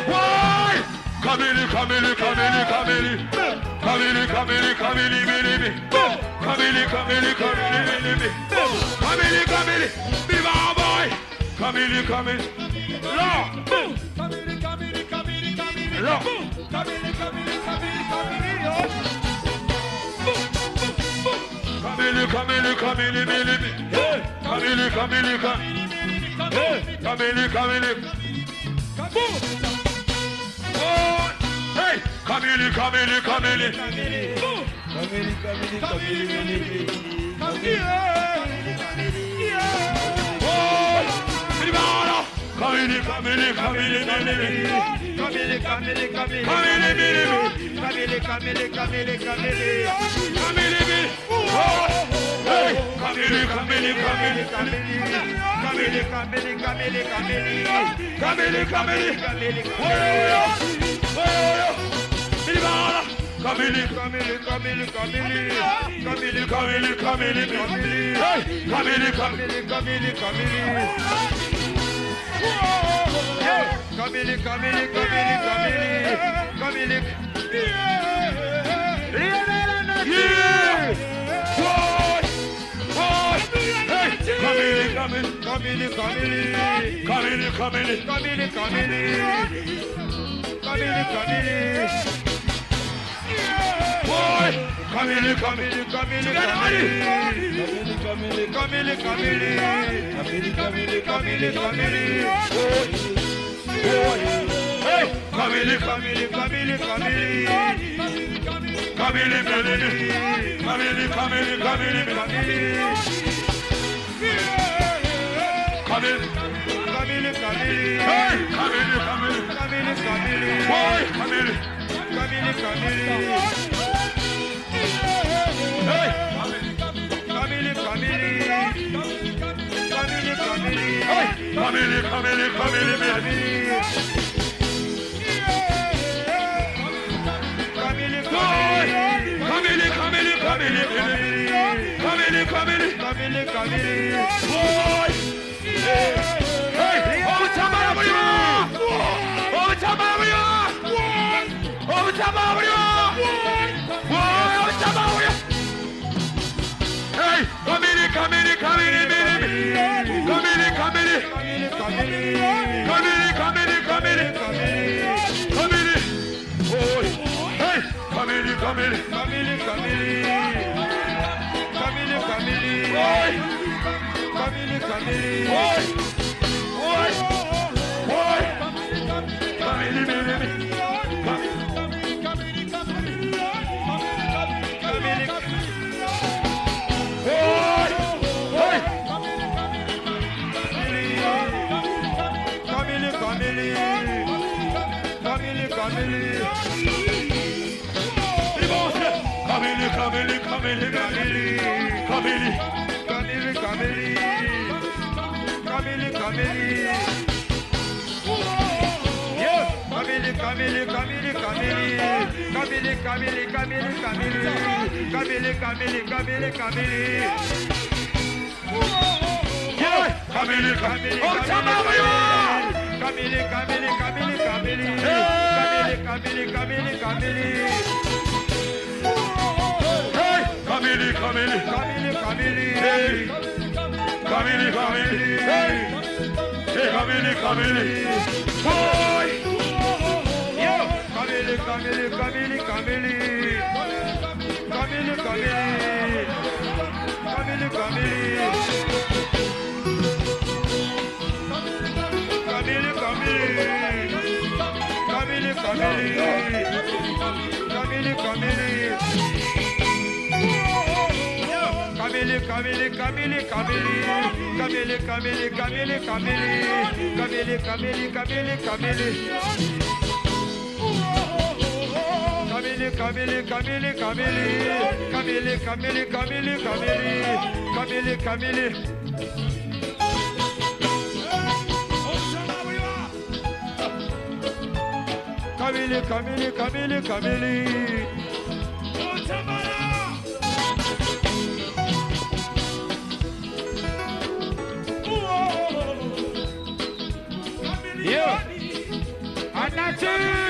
Why? Kamili, Kamili, Kamili, Kamili. Kamili, Kamili, Kamili, Kamili. Kamili, Kamili, Kamili, Kamili. Kamili, Kamili. Viva boy. Kamili, Kamili. Law. Kamili, Kamili, Kamili, Kamili. Law. Kamili, Kamili, Kamili, Kamili. Kamili, Kamili, Kamili, Kamili. Kamili, Kamili, Kamili. Kamili, Kamili. Hey, Kamili, Kamili, Kamili. Kamili, Kamili, Kamili. Kamili, Kamili, Kamili, Kamili. Kamili, Kamili, Kamili. Kamili, Kamili, Kamili, Kamili. Kamili, hey, Kamili, Kamili, Kamili, Kamili. Kamili, Kamili, Kamili, Kamili. Kamili, Kamili, Kamili. Kamili, Kamili, Kamili, Kamili. Kamili, Kamili, Kamili, Kamili. Kamili, Kamili, Kamili, Kamili. Kamili, Kamili, Kamili, Kamili. Kamili. Yeah. Kamili, Kamili, Kamili, Kamili. Kamili, Kamili, Kamili, Kamili. Kamili, Kamili. Boy, Kamili, Kamili, Kamili, Kamili. Kamili, Kamili, Kamili. Kamili, Kamili, Kamili, Kamili. Boy, hey, Kamili, Kamili, Kamili, Kamili. Kamili, Kamili, Kamili, Kamili, Kamili, Kamili. Kamili, Kamili, Kamili. Hey, Kamili, Kamili, Kamili, Kamili. Boy, Kamili, Kamili, Kamili. Hey, Kamili, Kamili. Kamili, Kamili. Hey, Kamili, Kamili, Kamili, Kamili. Kamili, Kamili, Kamili, Kamili, Kamili, Kamili, Kamili, Kamili. Boy. Hey, over Tamara! Over Tamara! Over Tamara! Over Tamara! Hey, Kamili, Kamili, Kamili, Kamili, Kamili, Kamili, Kamili, Kamili, Kamili, Kamili. Boy. Hey, Kamili, Kamili, Kamili, Kamili. Kamili, Kamili. Boy. Kamili, Kamili. Boy. Boy. Boy. Kamili, Kamili. Kamili, Kamili. Boy. Boy. Kamili, Kamili. Kamili, Kamili. Kamili, Kamili, Kamili, Kamili. Kamili. Kamili, Kamili. Kamili, Kamili. Yeah. Kamili, Kamili, Kamili, Kamili. Kamili, Kamili, Kamili, Kamili. Kamili, Kamili, Kamili, Kamili. Yeah. Kamili, Kamili, Kamili, Kamili, Kamili, Kamili, Kamili. Kamili, Kamili, Kamili. Hey, Kamili, Kamili, Kamili, Kamili. Hey, Kamili, Kamili. Hey, hey, Kamili, Kamili. Boy. Yo, Kamili, Kamili, Kamili, Kamili. Kamili, Kamili. Kamili, Kamili. Kamili, Kamili. Kamili, Kamili. Kamili, Kamili. Kamili, Kamili, Kamili, Kamili. Kamili, Kamili, Kamili, Kamili. Kamili, Kamili, Kamili, Kamili. Kamili, Kamili, Kamili, Kamili. Kamili, Kamili, Kamili, Kamili. Kamili, Kamili. Kamili, Kamili, Kamili, Kamili. Party!